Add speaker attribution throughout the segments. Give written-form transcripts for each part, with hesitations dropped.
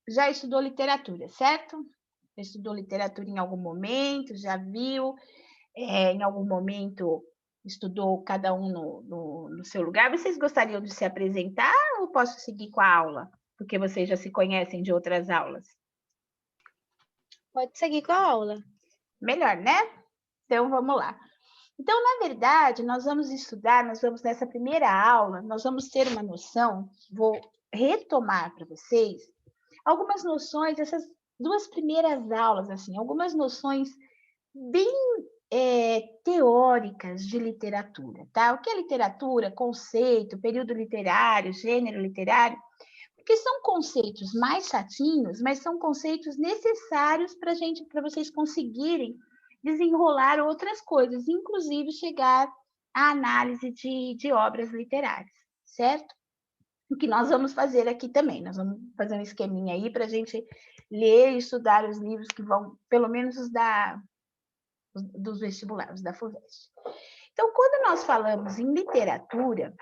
Speaker 1: já estudou literatura, certo? Já estudou literatura em algum momento, já viu, em algum momento estudou cada um no seu lugar. Vocês gostariam de se apresentar ou posso seguir com a aula? Porque vocês já se conhecem de outras aulas.
Speaker 2: Pode seguir com a aula.
Speaker 1: Melhor, né? Então vamos lá. Então, na verdade, nós vamos nessa primeira aula, nós vamos ter uma noção, vou retomar para vocês algumas noções, essas 2 primeiras aulas, assim, algumas noções bem, teóricas de literatura, tá? O que é literatura, conceito, período literário, gênero literário, porque são conceitos mais chatinhos, mas são conceitos necessários para vocês conseguirem desenrolar outras coisas, inclusive chegar à análise de obras literárias, certo? O que nós vamos fazer aqui também, nós vamos fazer um esqueminha aí para a gente ler e estudar os livros que vão, pelo menos dos vestibulares, da FUVEST. Então, quando nós falamos em literatura,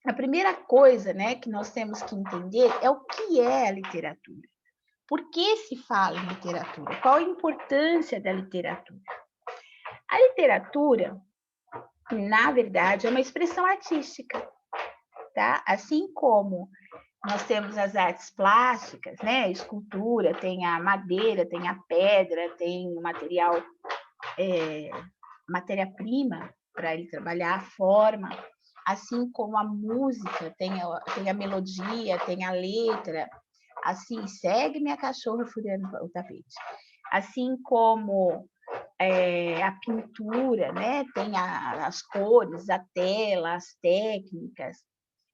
Speaker 1: a primeira coisa, né, que nós temos que entender é o que é a literatura. Por que se fala em literatura? Qual a importância da literatura? A literatura, na verdade, é uma expressão artística, tá? Assim como nós temos as artes plásticas, né? A escultura, tem a madeira, tem a pedra, tem o material, matéria-prima para ele trabalhar a forma, assim como a música tem a melodia, tem a letra, assim, segue minha cachorra furando o tapete. Assim como a pintura, né? Tem as cores, a tela, as técnicas.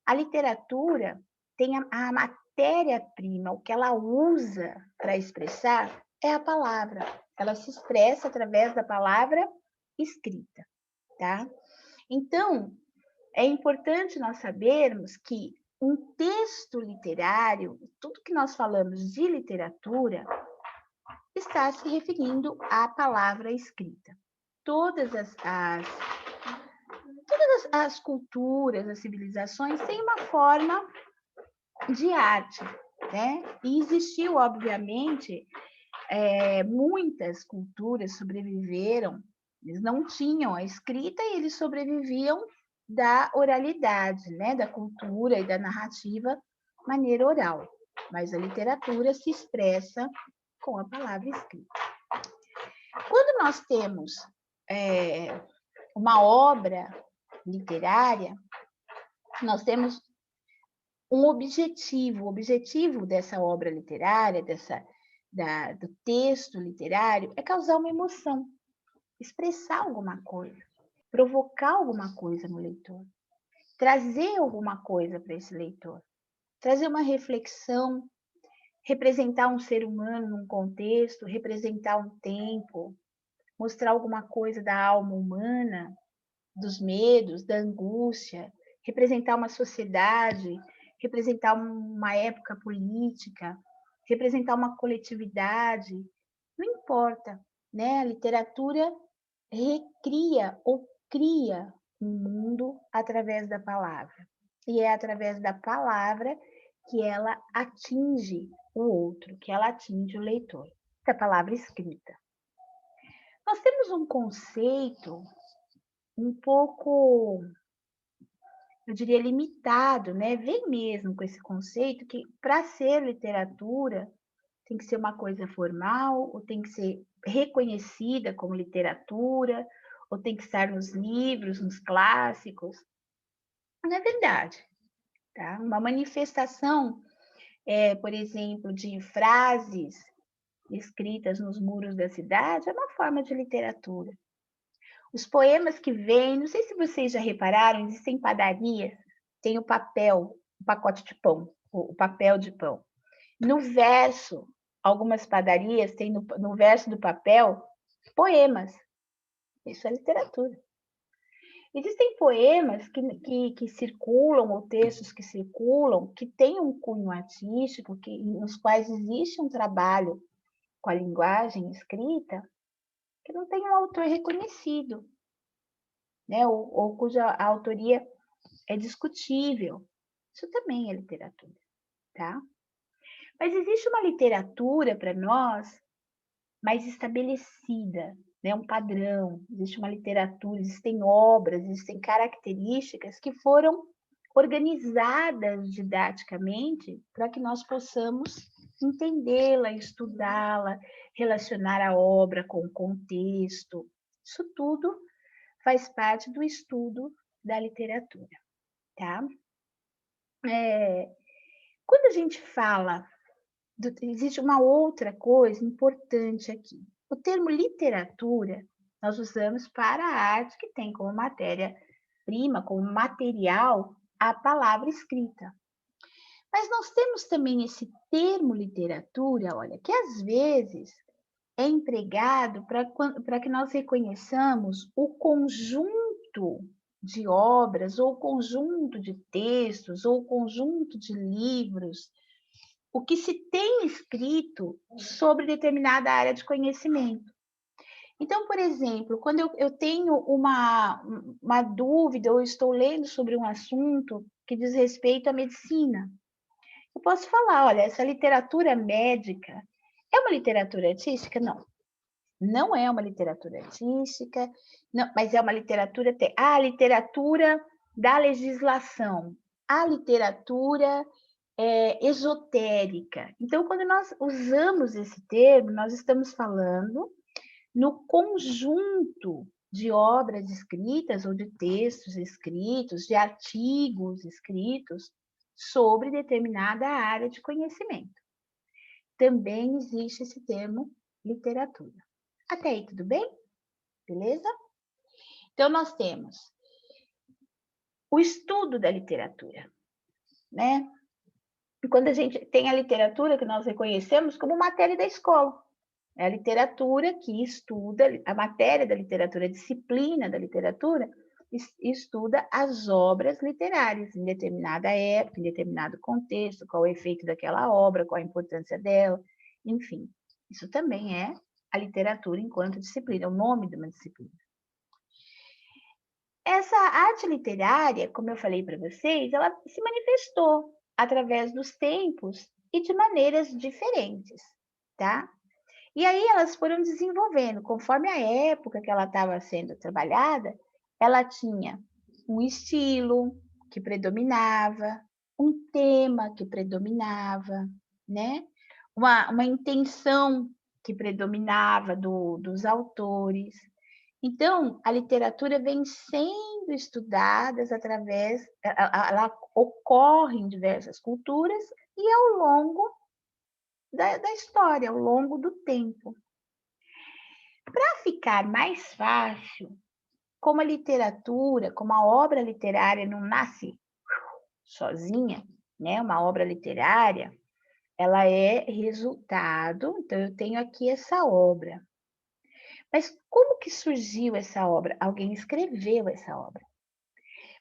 Speaker 1: A literatura tem a matéria-prima, o que ela usa para expressar é a palavra. Ela se expressa através da palavra escrita, tá? Então, é importante nós sabermos que um texto literário, tudo que nós falamos de literatura, está se referindo à palavra escrita. Todas as culturas, as civilizações têm uma forma de arte, né? E existiu, obviamente, muitas culturas sobreviveram, eles não tinham a escrita e eles sobreviviam da oralidade, né? Da cultura e da narrativa, maneira oral. Mas a literatura se expressa com a palavra escrita. Quando nós temos uma obra literária, nós temos um objetivo. O objetivo dessa obra literária, do texto literário, é causar uma emoção, expressar alguma coisa, provocar alguma coisa no leitor, trazer alguma coisa para esse leitor, trazer uma reflexão, representar um ser humano num contexto, representar um tempo, mostrar alguma coisa da alma humana, dos medos, da angústia, representar uma sociedade, representar uma época política, representar uma coletividade, não importa, né? A literatura recria ou cria um mundo através da palavra. E é através da palavra que ela atinge o outro, que ela atinge o leitor, da palavra escrita. Nós temos um conceito um pouco, eu diria, limitado, né? Vem mesmo com esse conceito que, para ser literatura, tem que ser uma coisa formal, ou tem que ser reconhecida como literatura, ou tem que estar nos livros, nos clássicos. Não é verdade, tá? Uma manifestação, por exemplo, de frases escritas nos muros da cidade é uma forma de literatura. Os poemas que vêm, não sei se vocês já repararam, existem padarias, tem o papel, o pacote de pão, o papel de pão. No verso, algumas padarias têm no verso do papel poemas. Isso é literatura. Existem poemas que circulam, ou textos que circulam, que têm um cunho artístico, nos quais existe um trabalho com a linguagem escrita, que não tem um autor reconhecido, né? Ou cuja autoria é discutível. Isso também é literatura, tá? Mas existe uma literatura para nós mais estabelecida, né? Um padrão, existe uma literatura, existem obras, existem características que foram organizadas didaticamente para que nós possamos entendê-la, estudá-la, relacionar a obra com o contexto. Isso tudo faz parte do estudo da literatura, tá? Quando a gente fala existe uma outra coisa importante aqui. O termo literatura nós usamos para a arte que tem como matéria-prima, como material, a palavra escrita. Mas nós temos também esse termo literatura, olha, que às vezes é empregado para que nós reconheçamos o conjunto de obras, ou conjunto de textos, ou conjunto de livros, o que se tem escrito sobre determinada área de conhecimento. Então, por exemplo, quando eu tenho uma dúvida ou estou lendo sobre um assunto que diz respeito à medicina, eu posso falar, olha, essa literatura médica é uma literatura artística? Não, não é uma literatura artística, não, mas é uma literatura, a literatura da legislação, a literatura esotérica. Então, quando nós usamos esse termo, nós estamos falando no conjunto de obras escritas ou de textos escritos, de artigos escritos sobre determinada área de conhecimento. Também existe esse termo literatura. Até aí, tudo bem? Beleza? Então, nós temos o estudo da literatura, né? E quando a gente tem a literatura que nós reconhecemos como matéria da escola, é a literatura que estuda, a matéria da literatura, a disciplina da literatura, estuda as obras literárias em determinada época, em determinado contexto, qual é o efeito daquela obra, qual a importância dela, enfim. Isso também é a literatura enquanto disciplina, é o nome de uma disciplina. Essa arte literária, como eu falei para vocês, ela se manifestou através dos tempos e de maneiras diferentes, tá? E aí elas foram desenvolvendo, conforme a época que ela estava sendo trabalhada, ela tinha um estilo que predominava, um tema que predominava, né? Uma intenção que predominava dos autores. Então, a literatura vem sendo estudada através, ela ocorre em diversas culturas e ao longo da história, ao longo do tempo. Para ficar mais fácil, como a literatura, como a obra literária não nasce sozinha, né? Uma obra literária, ela é resultado, então eu tenho aqui essa obra. Mas como que surgiu essa obra? Alguém escreveu essa obra.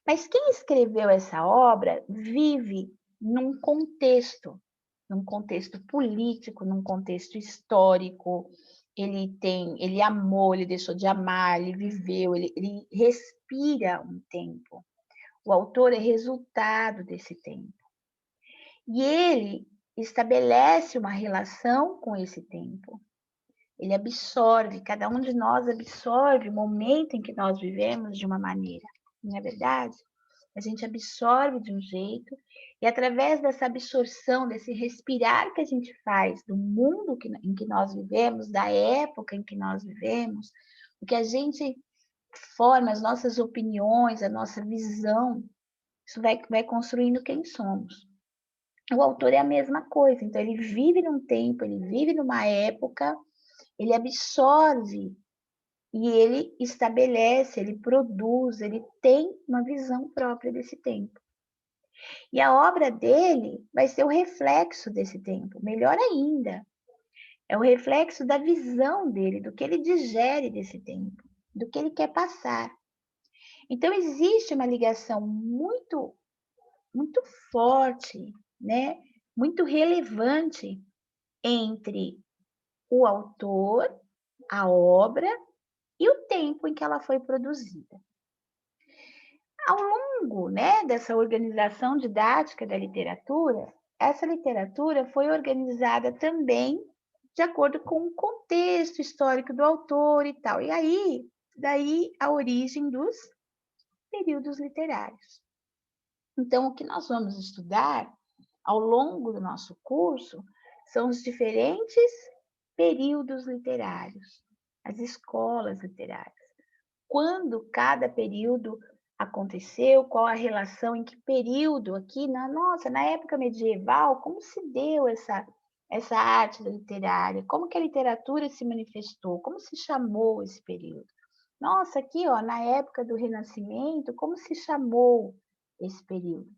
Speaker 1: Mas quem escreveu essa obra vive num contexto político, num contexto histórico. Ele amou, ele deixou de amar, ele viveu, ele respira um tempo. O autor é resultado desse tempo. E ele estabelece uma relação com esse tempo. Ele absorve, cada um de nós absorve o momento em que nós vivemos de uma maneira, não é verdade? A gente absorve de um jeito, e através dessa absorção, desse respirar que a gente faz do mundo em que nós vivemos, da época em que nós vivemos, o que a gente forma, as nossas opiniões, a nossa visão, isso vai construindo quem somos. O autor é a mesma coisa, então ele vive num tempo, ele vive numa época, ele absorve e ele estabelece, ele produz, ele tem uma visão própria desse tempo. E a obra dele vai ser o reflexo desse tempo, melhor ainda, é o reflexo da visão dele, do que ele digere desse tempo, do que ele quer passar. Então existe uma ligação muito, muito forte, né? Muito relevante entre o autor, a obra e o tempo em que ela foi produzida. Ao longo, né, dessa organização didática da literatura, essa literatura foi organizada também de acordo com o contexto histórico do autor e tal. E aí, daí a origem dos períodos literários. Então, o que nós vamos estudar ao longo do nosso curso são os diferentes períodos literários, as escolas literárias. Quando cada período aconteceu, qual a relação, em que período aqui, na época medieval, como se deu essa arte literária, como que a literatura se manifestou, como se chamou esse período. Nossa, aqui, ó, na época do Renascimento, como se chamou esse período?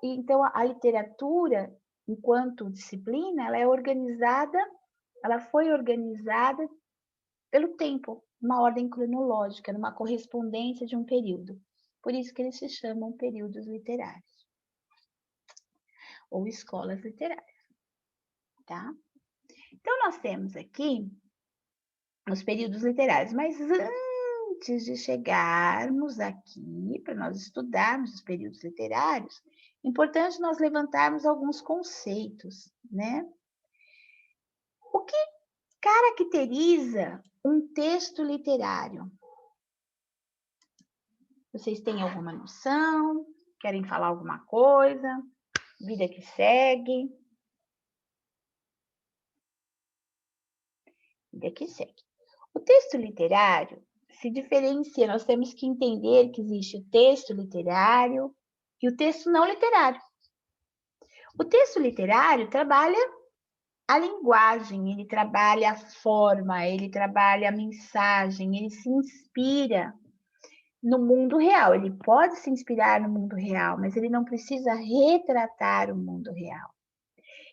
Speaker 1: Então, a literatura, enquanto disciplina, ela foi organizada pelo tempo, uma ordem cronológica, numa correspondência de um período. Por isso que eles se chamam períodos literários, ou escolas literárias, tá? Então, nós temos aqui os períodos literários, mas antes de chegarmos aqui, para nós estudarmos os períodos literários, é importante nós levantarmos alguns conceitos, né? O que caracteriza um texto literário? Vocês têm alguma noção? Querem falar alguma coisa? Vida que segue. Vida que segue. O texto literário se diferencia, nós temos que entender que existe o texto literário e o texto não literário. O texto literário trabalha a linguagem, ele trabalha a forma, ele trabalha a mensagem, ele se inspira no mundo real. Ele pode se inspirar no mundo real, mas ele não precisa retratar o mundo real.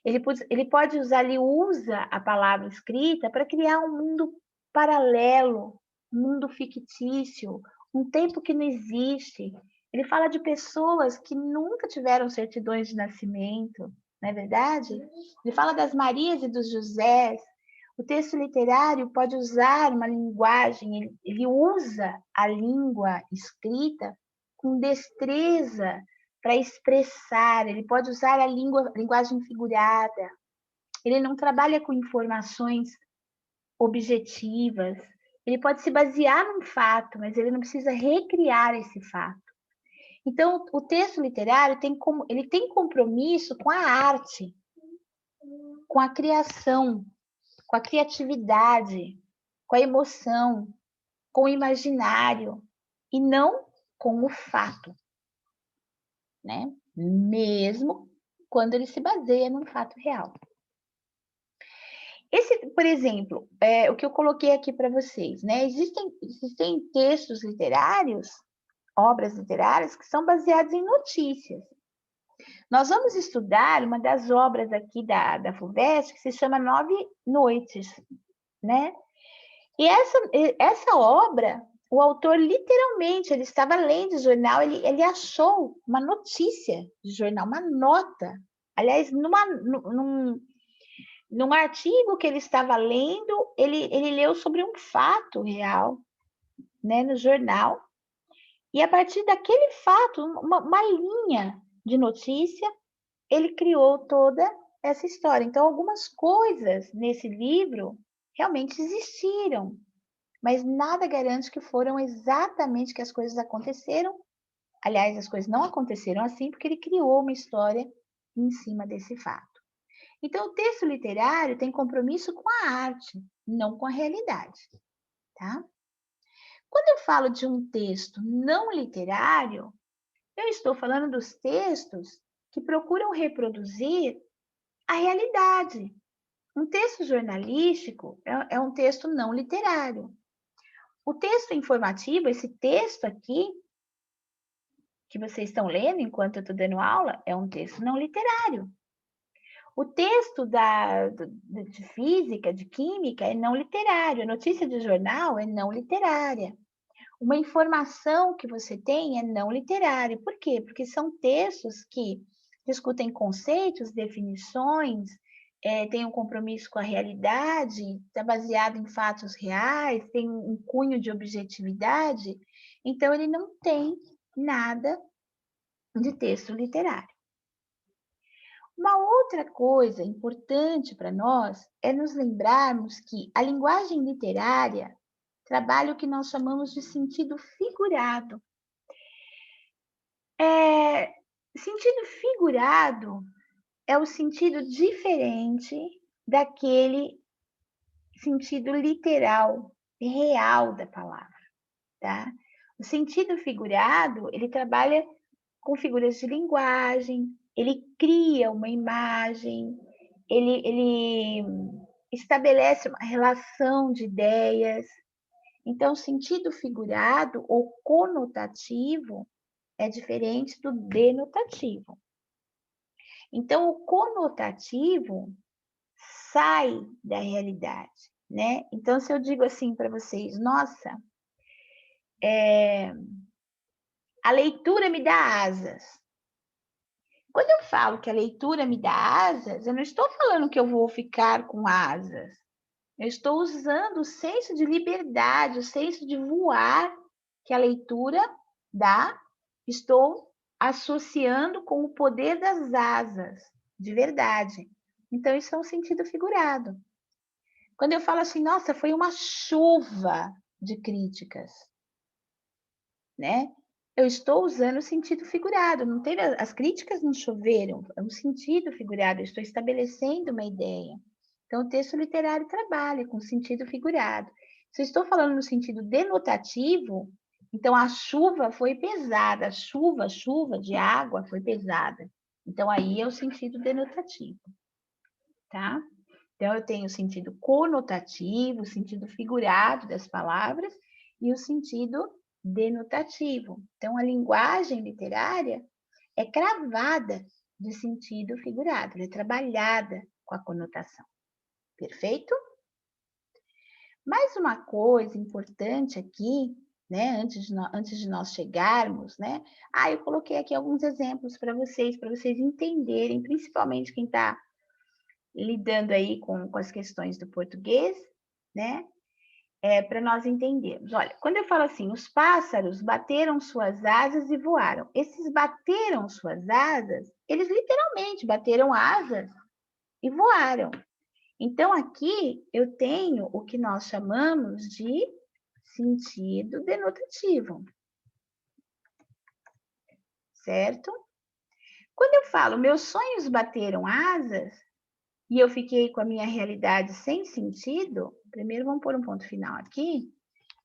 Speaker 1: Ele pode usar, ele usa a palavra escrita para criar um mundo paralelo, um mundo fictício, um tempo que não existe. Ele fala de pessoas que nunca tiveram certidões de nascimento, não é verdade? Ele fala das Marias e dos Josés. O texto literário pode usar uma linguagem, ele usa a língua escrita com destreza para expressar, ele pode usar a linguagem figurada, ele não trabalha com informações objetivas, ele pode se basear num fato, mas ele não precisa recriar esse fato. Então, o texto literário ele tem compromisso com a arte, com a criação, com a criatividade, com a emoção, com o imaginário, e não com o fato, né? Mesmo quando ele se baseia num fato real. Por exemplo, o que eu coloquei aqui para vocês, né? Existem textos literários, obras literárias, que são baseados em notícias. Nós vamos estudar uma das obras aqui da FUVEST, que se chama Nove Noites, né? E essa obra, o autor literalmente, ele estava lendo o jornal, ele achou uma notícia de jornal, uma nota. Aliás, num artigo que ele estava lendo, ele leu sobre um fato real, né, no jornal. E a partir daquele fato, uma linha de notícia, ele criou toda essa história. Então, algumas coisas nesse livro realmente existiram, mas nada garante que foram exatamente que as coisas aconteceram. Aliás, as coisas não aconteceram assim porque ele criou uma história em cima desse fato. Então, o texto literário tem compromisso com a arte, não com a realidade, tá? Quando eu falo de um texto não literário, eu estou falando dos textos que procuram reproduzir a realidade. Um texto jornalístico é um texto não literário. O texto informativo, esse texto aqui, que vocês estão lendo enquanto eu estou dando aula, é um texto não literário. O texto de física, de química, é não literário. A notícia de jornal é não literária. Uma informação que você tem é não literária. Por quê? Porque são textos que discutem conceitos, definições, tem um compromisso com a realidade, está baseado em fatos reais, tem um cunho de objetividade. Então, ele não tem nada de texto literário. Uma outra coisa importante para nós é nos lembrarmos que a linguagem literária trabalha o que nós chamamos de sentido figurado. Sentido figurado é o sentido diferente daquele sentido literal, real da palavra, tá? O sentido figurado, ele trabalha com figuras de linguagem, ele cria uma imagem, ele estabelece uma relação de ideias. Então, o sentido figurado ou conotativo é diferente do denotativo. Então, o conotativo sai da realidade, né? Então, se eu digo assim para vocês, nossa, a leitura me dá asas. Quando eu falo que a leitura me dá asas, eu não estou falando que eu vou ficar com asas. Eu estou usando o senso de liberdade, o senso de voar que a leitura dá. Estou associando com o poder das asas, de verdade. Então, isso é um sentido figurado. Quando eu falo assim, nossa, foi uma chuva de críticas, né? Eu estou usando o sentido figurado, não teve, as críticas não choveram, é um sentido figurado, eu estou estabelecendo uma ideia. Então, o texto literário trabalha com sentido figurado. Se eu estou falando no sentido denotativo, então a chuva foi pesada, a chuva de água foi pesada. Então, aí é o sentido denotativo, tá? Então, eu tenho o sentido conotativo, o sentido figurado das palavras e o sentido denotativo. Então, a linguagem literária é cravada de sentido figurado, ela é trabalhada com a conotação. Perfeito? Mais uma coisa importante aqui, né, antes de nós chegarmos, né? Eu coloquei aqui alguns exemplos para vocês entenderem, principalmente quem está lidando aí com as questões do português, né? Para nós entendermos. Olha, quando eu falo assim, os pássaros bateram suas asas e voaram. Esses bateram suas asas, eles literalmente bateram asas e voaram. Então, aqui eu tenho o que nós chamamos de sentido denotativo, certo? Quando eu falo, meus sonhos bateram asas, e eu fiquei com a minha realidade sem sentido, primeiro vamos pôr um ponto final aqui.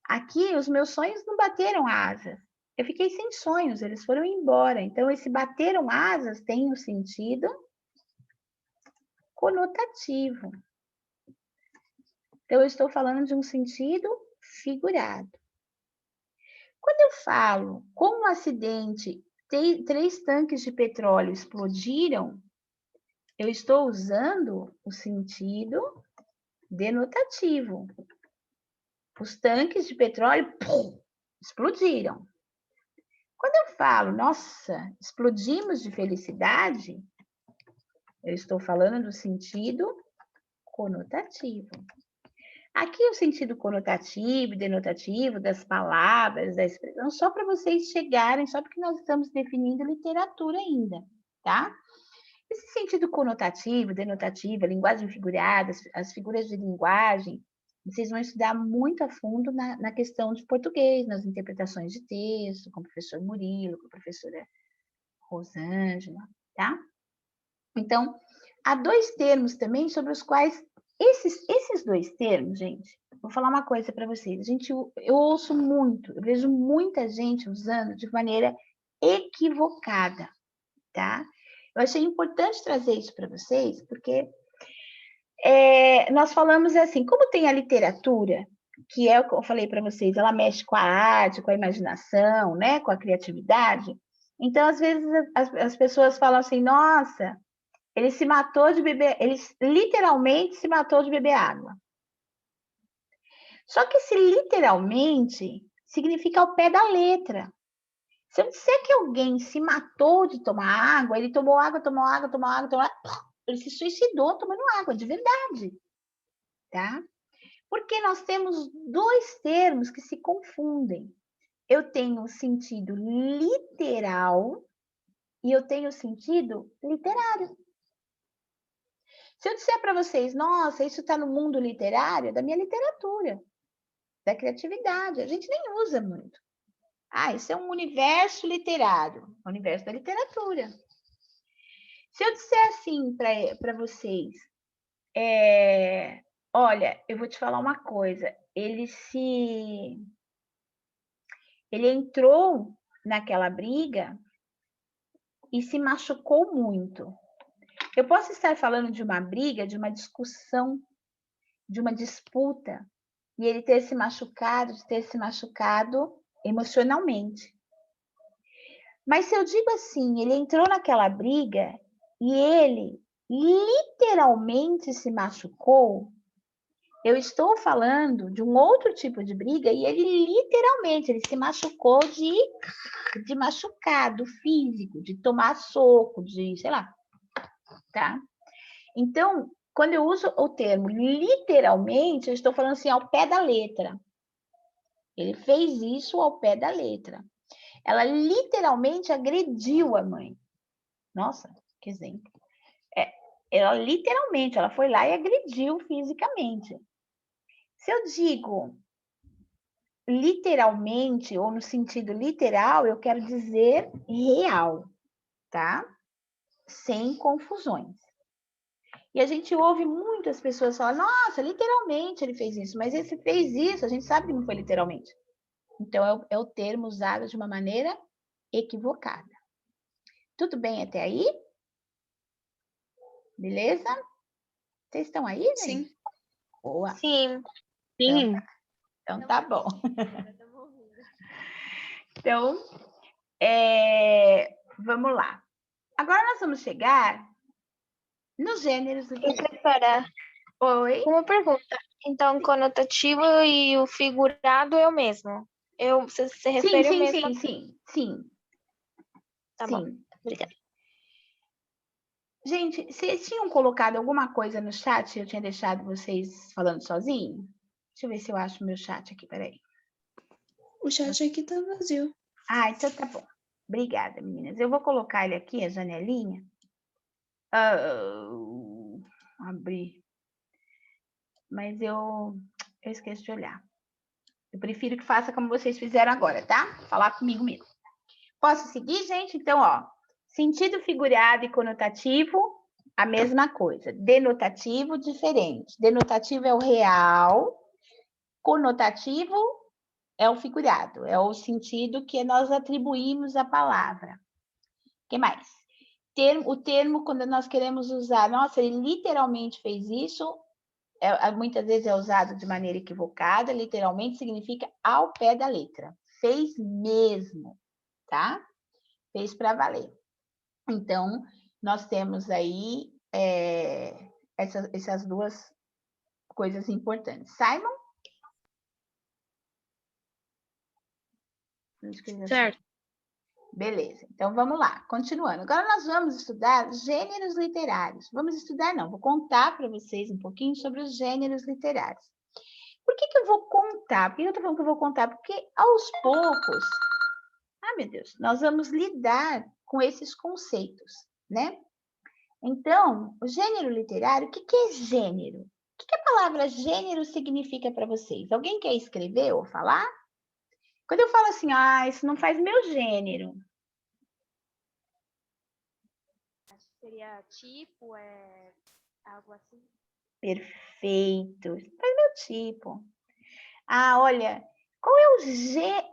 Speaker 1: Aqui, os meus sonhos não bateram asas. Eu fiquei sem sonhos, eles foram embora. Então, esse bateram asas tem um sentido conotativo. Então, eu estou falando de um sentido figurado. Quando eu falo, com um acidente, 3 tanques de petróleo explodiram, eu estou usando o sentido denotativo. Os tanques de petróleo explodiram. Quando eu falo, nossa, explodimos de felicidade, eu estou falando do sentido conotativo. Aqui o sentido conotativo e denotativo das palavras, da expressão, só para vocês chegarem, só porque nós estamos definindo literatura ainda, tá? Esse sentido conotativo, denotativo, a linguagem figurada, as figuras de linguagem, vocês vão estudar muito a fundo na questão de português, nas interpretações de texto, com o professor Murilo, com a professora Rosângela, tá? Então, há 2 termos também sobre os quais esses 2 termos, gente, vou falar uma coisa para vocês. Eu ouço muito, eu vejo muita gente usando de maneira equivocada, tá? Eu achei importante trazer isso para vocês, porque nós falamos assim, como tem a literatura, que é o que eu falei para vocês, ela mexe com a arte, com a imaginação, né, com a criatividade. Então, às vezes, as pessoas falam assim, nossa, ele se matou de beber, ele literalmente se matou de beber água. Só que esse literalmente significa ao pé da letra. Se eu disser que alguém se matou de tomar água, ele tomou água, ele se suicidou tomando água, de verdade, tá? Porque nós temos 2 termos que se confundem. Eu tenho o sentido literal e eu tenho o sentido literário. Se eu disser para vocês, nossa, isso está no mundo literário, da minha literatura, da criatividade, a gente nem usa muito. Ah, isso é um universo literário, o universo da literatura. Se eu disser assim para vocês, olha, eu vou te falar uma coisa, ele entrou naquela briga e se machucou muito. Eu posso estar falando de uma briga, de uma discussão, de uma disputa, e ele ter se machucado emocionalmente. Mas se eu digo assim, ele entrou naquela briga e ele literalmente se machucou, eu estou falando de um outro tipo de briga e ele literalmente ele se machucou de machucado físico, de tomar soco, de, sei lá, tá? Então, quando eu uso o termo literalmente, eu estou falando assim ao pé da letra. Ele fez isso ao pé da letra. Ela literalmente agrediu a mãe. Nossa, que exemplo. Ela literalmente, ela foi lá e agrediu fisicamente. Se eu digo literalmente, ou no sentido literal, eu quero dizer real, tá? Sem confusões. E a gente ouve muitas pessoas falar, nossa, literalmente ele fez isso, mas esse fez isso, a gente sabe que não foi literalmente. Então, é o termo usado de uma maneira equivocada. Tudo bem até aí? Beleza? Vocês estão aí, gente?
Speaker 2: Sim.
Speaker 1: Boa.
Speaker 2: Sim.
Speaker 1: Sim. Então tá bom. Então, vamos lá. Agora nós vamos chegar nos gêneros literários.
Speaker 2: Espera,
Speaker 1: Oi?
Speaker 2: uma pergunta. Então, o conotativo e o figurado é o mesmo? Você se
Speaker 1: Sim,
Speaker 2: refere ao
Speaker 1: sim,
Speaker 2: mesmo?
Speaker 1: sim.
Speaker 2: Tá bom,
Speaker 1: Sim.
Speaker 2: obrigada.
Speaker 1: Gente, vocês tinham colocado alguma coisa no chat? Eu tinha deixado vocês falando sozinho? Deixa eu ver se eu acho meu chat aqui, peraí.
Speaker 3: O chat aqui tá vazio.
Speaker 1: Ah, então tá bom. Obrigada, meninas. Eu vou colocar ele aqui, a janelinha. Abrir. Mas eu esqueço de olhar. Eu prefiro que faça como vocês fizeram agora, tá? Falar comigo mesmo. Posso seguir, gente? Então, ó. Sentido figurado e conotativo, a mesma coisa. Denotativo, diferente. Denotativo é o real. Conotativo é o figurado. É o sentido que nós atribuímos à palavra. O que mais? O termo, quando nós queremos usar, nossa, ele literalmente fez isso, muitas vezes é usado de maneira equivocada, literalmente significa ao pé da letra. Fez mesmo, tá? Fez para valer. Então, nós temos aí essas duas coisas importantes. Simon?
Speaker 2: Certo.
Speaker 1: Beleza, então vamos lá, continuando. Agora nós vamos estudar gêneros literários. Vamos estudar, não, vou contar para vocês um pouquinho sobre os gêneros literários. Por que eu vou contar? Por que eu estou falando que eu vou contar? Porque aos poucos, meu Deus, nós vamos lidar com esses conceitos, né? Então, o gênero literário, o que é gênero? O que a palavra gênero significa para vocês? Alguém quer escrever ou falar? Quando eu falo assim, isso não faz meu gênero.
Speaker 2: Seria tipo, algo assim?
Speaker 1: Perfeito. Faz meu tipo. Olha, qual é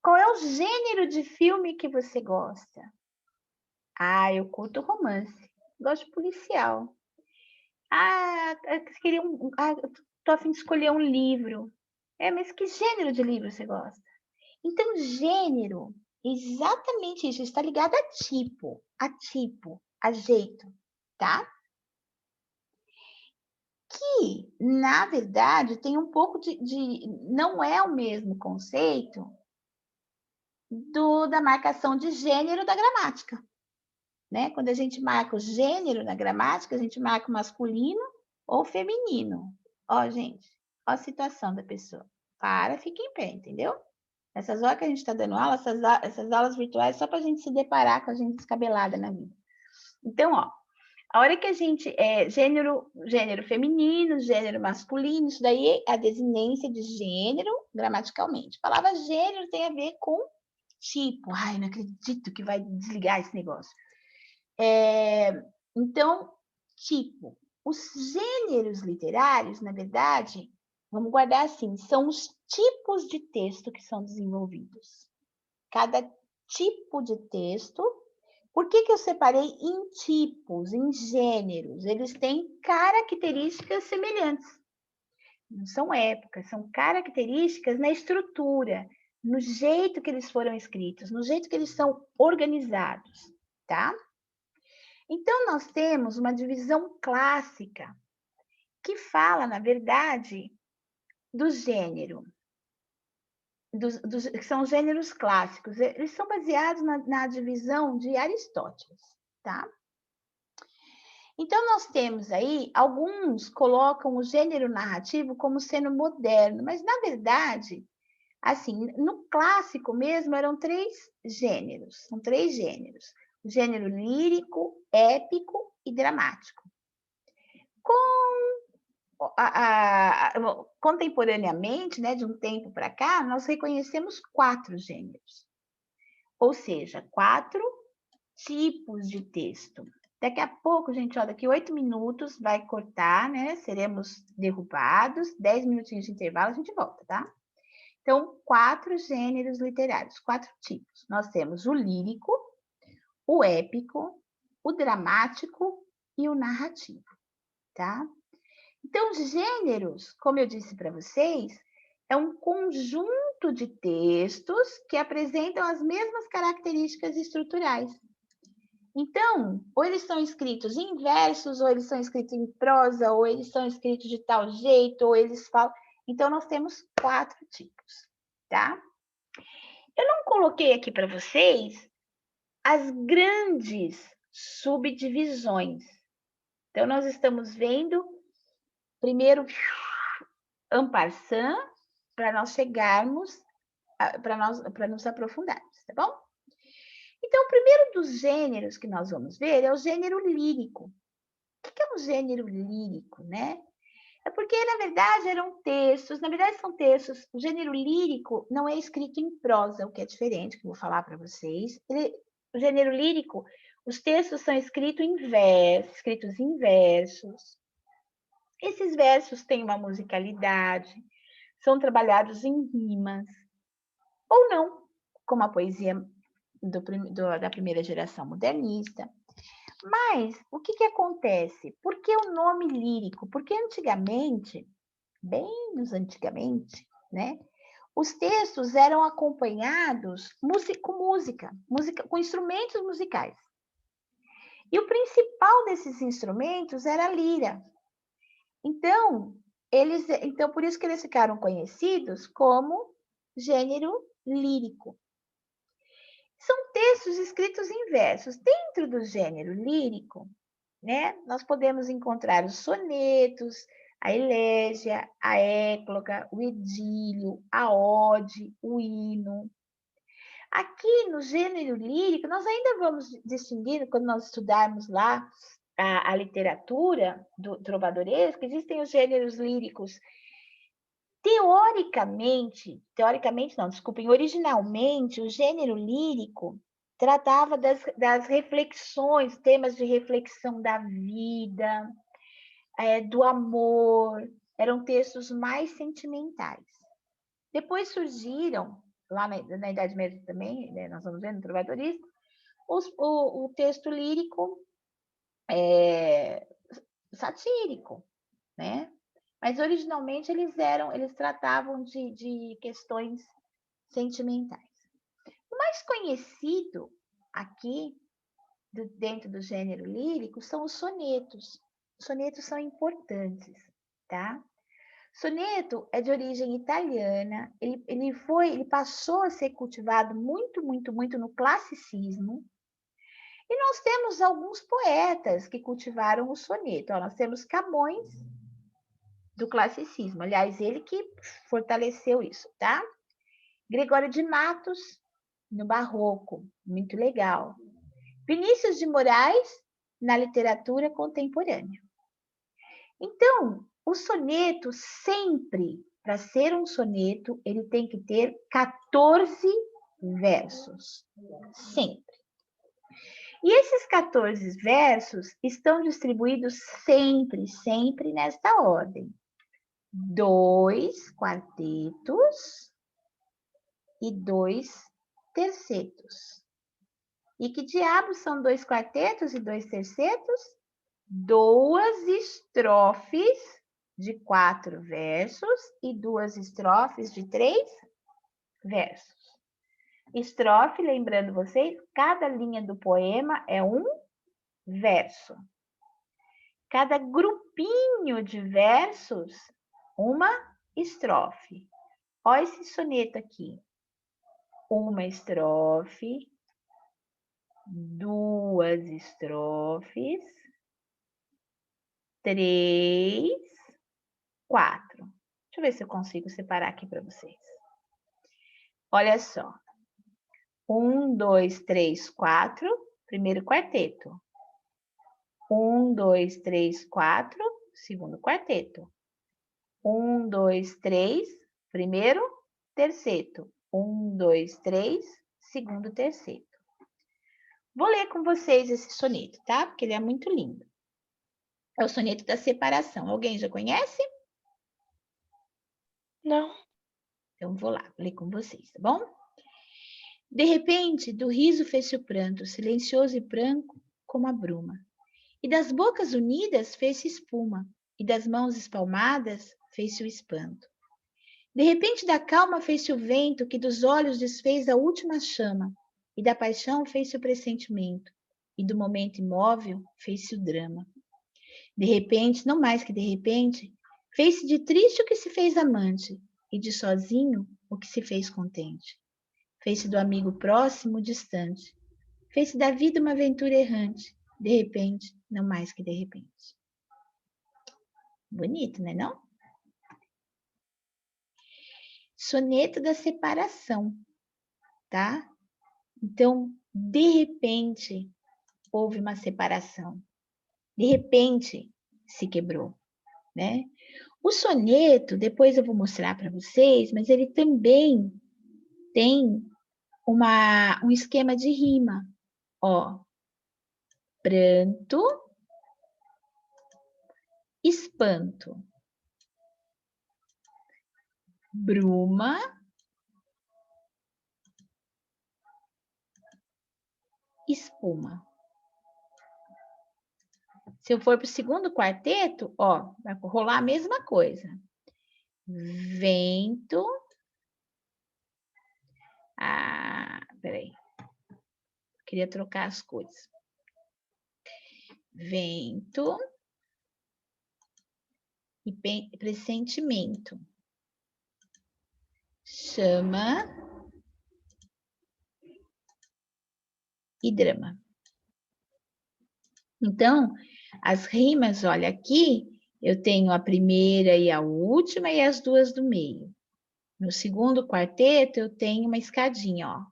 Speaker 1: qual é o gênero de filme que você gosta? Eu curto romance. Gosto de policial. Eu queria tô a fim de escolher um livro. Mas que gênero de livro você gosta? Então, gênero, exatamente isso, está ligado a tipo, a jeito, tá? Que, na verdade, tem um pouco não é o mesmo conceito da marcação de gênero da gramática, né? Quando a gente marca o gênero na gramática, a gente marca o masculino ou feminino. Ó, gente, ó a situação da pessoa. Fica em pé, entendeu? Essas horas que a gente está dando aula, essas aulas virtuais, só para a gente se deparar com a gente descabelada na vida. Então, ó, A hora que a gente gênero feminino, gênero masculino, isso daí é a desinência de gênero gramaticalmente. A palavra gênero tem a ver com tipo. Ai, não acredito que vai desligar esse negócio. Então, tipo, os gêneros literários, na verdade, vamos guardar assim, são os tipos de texto que são desenvolvidos. Cada tipo de texto. Por que eu separei em tipos, em gêneros? Eles têm características semelhantes. Não são épocas, são características na estrutura, no jeito que eles foram escritos, no jeito que eles são organizados, tá? Então, nós temos uma divisão clássica que fala, na verdade, do gênero, que são os gêneros clássicos. Eles são baseados na divisão de Aristóteles, tá? Então, nós temos aí, alguns colocam o gênero narrativo como sendo moderno, mas, na verdade, assim, no clássico mesmo, eram são três gêneros. O gênero lírico, épico e dramático. Contemporaneamente, né, de um tempo para cá, nós reconhecemos 4 gêneros. Ou seja, 4 tipos de texto. Daqui a pouco, gente, ó, daqui 8 minutos vai cortar, né? Seremos derrubados, 10 minutinhos de intervalo, a gente volta, tá? Então, 4 gêneros literários, 4 tipos. Nós temos o lírico, o épico, o dramático e o narrativo, tá? Então, gêneros, como eu disse para vocês, é um conjunto de textos que apresentam as mesmas características estruturais. Então, ou eles são escritos em versos, ou eles são escritos em prosa, ou eles são escritos de tal jeito, ou eles falam... Então, nós temos 4 tipos, tá? Eu não coloquei aqui para vocês as grandes subdivisões. Então, nós estamos vendo, primeiro, en passant, para nós chegarmos, para nos aprofundarmos, tá bom? Então, o primeiro dos gêneros que nós vamos ver é o gênero lírico. O que é um gênero lírico, né? É porque, na verdade, eram textos, na verdade são textos, o gênero lírico não é escrito em prosa, o que é diferente, que eu vou falar para vocês. O gênero lírico, os textos são escritos em versos. Esses versos têm uma musicalidade, são trabalhados em rimas, ou não, como a poesia da primeira geração modernista. Mas o que acontece? Por que o nome lírico? Porque antigamente, bem antigamente, né? Os textos eram acompanhados com música, com instrumentos musicais. E o principal desses instrumentos era a lira. Então, por isso que eles ficaram conhecidos como gênero lírico. São textos escritos em versos. Dentro do gênero lírico, né, nós podemos encontrar os sonetos, a elégia, a écloga, o idílio, a ode, o hino. Aqui no gênero lírico, nós ainda vamos distinguir, quando nós estudarmos lá a literatura do trovadoresco, existem os gêneros líricos. Teoricamente não, desculpem, originalmente, o gênero lírico tratava das reflexões, temas de reflexão da vida, do amor, eram textos mais sentimentais. Depois surgiram, lá na Idade Média também, né, nós vamos ver no trovadorismo, o texto lírico satírico, né? Mas originalmente eles tratavam de questões sentimentais. O mais conhecido aqui, dentro do gênero lírico, são os sonetos. Os sonetos são importantes, tá? Soneto é de origem italiana, ele passou a ser cultivado muito no classicismo, e nós temos alguns poetas que cultivaram o soneto. Nós temos Camões, do classicismo, aliás, ele que fortaleceu isso, tá? Gregório de Matos, no Barroco, muito legal. Vinícius de Moraes, na literatura contemporânea. Então, o soneto sempre, para ser um soneto, ele tem que ter 14 versos, sempre. E esses 14 versos estão distribuídos sempre nesta ordem. 2 quartetos e 2 tercetos. E que diabos são 2 quartetos e 2 tercetos? 2 estrofes de 4 versos e 2 estrofes de 3 versos. Estrofe, lembrando vocês, cada linha do poema é um verso. Cada grupinho de versos, uma estrofe. Olha esse soneto aqui. Uma estrofe, 2 estrofes, 3, 4. Deixa eu ver se eu consigo separar aqui para vocês. Olha só. 1, 2, 3, 4, primeiro quarteto. 1, 2, 3, 4, segundo quarteto. 1, 2, 3, primeiro terceto. 1, 2, 3, segundo terceto. Vou ler com vocês esse soneto, tá? Porque ele é muito lindo. É o soneto da separação. Alguém já conhece?
Speaker 2: Não.
Speaker 1: Então, vou lá, ler com vocês, tá bom? De repente, do riso fez-se o pranto, silencioso e branco como a bruma. E das bocas unidas fez-se espuma, e das mãos espalmadas fez-se o espanto. De repente, da calma fez-se o vento, que dos olhos desfez a última chama, e da paixão fez-se o pressentimento, e do momento imóvel fez-se o drama. De repente, não mais que de repente, fez-se de triste o que se fez amante, e de sozinho o que se fez contente. Fez-se do amigo próximo o distante, fez-se da vida uma aventura errante, de repente, não mais que de repente. Bonito, né, não? Soneto da separação, tá? Então, de repente, houve uma separação. De repente, se quebrou, né? O soneto, depois eu vou mostrar para vocês, mas ele também tem um esquema de rima. Ó, pranto, espanto, bruma, espuma. Se eu for para o segundo quarteto, ó, vai rolar a mesma coisa. Vento. Peraí. Queria trocar as cores. Vento e pressentimento. Chama e drama. Então, as rimas, olha, aqui eu tenho a primeira e a última e as duas do meio. No segundo quarteto, eu tenho uma escadinha, ó.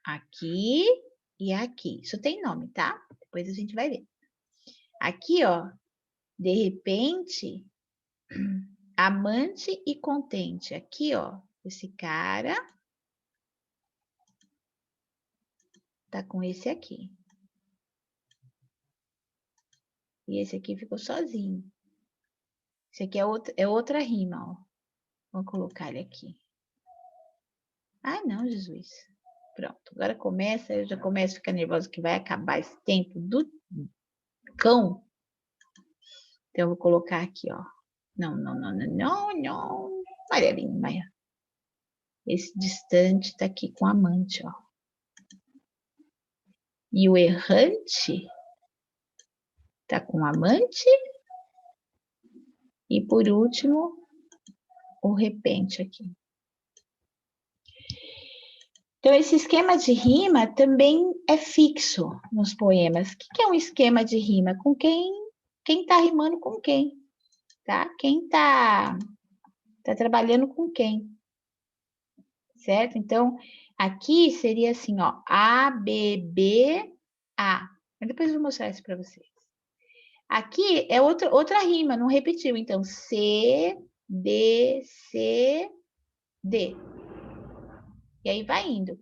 Speaker 1: Aqui e aqui. Isso tem nome, tá? Depois a gente vai ver. Aqui, ó, de repente, amante e contente. Aqui, ó, esse cara tá com esse aqui. E esse aqui ficou sozinho. Esse aqui é outra rima, ó. Vou colocar ele aqui. Ai, não, Jesus. Pronto, agora começa, eu já começo a ficar nervosa que vai acabar esse tempo do cão. Então, eu vou colocar aqui, ó. Não. Maria. Esse distante tá aqui com amante, ó. E o errante tá com amante. E por último, o repente aqui. Então, esse esquema de rima também é fixo nos poemas. O que é um esquema de rima? Com quem tá rimando com quem, tá? Quem tá trabalhando com quem, certo? Então, aqui seria assim, ó, A, B, B, A. Mas depois eu vou mostrar isso para vocês. Aqui é outra rima, não repetiu. Então, C, D, C, D. E aí vai indo.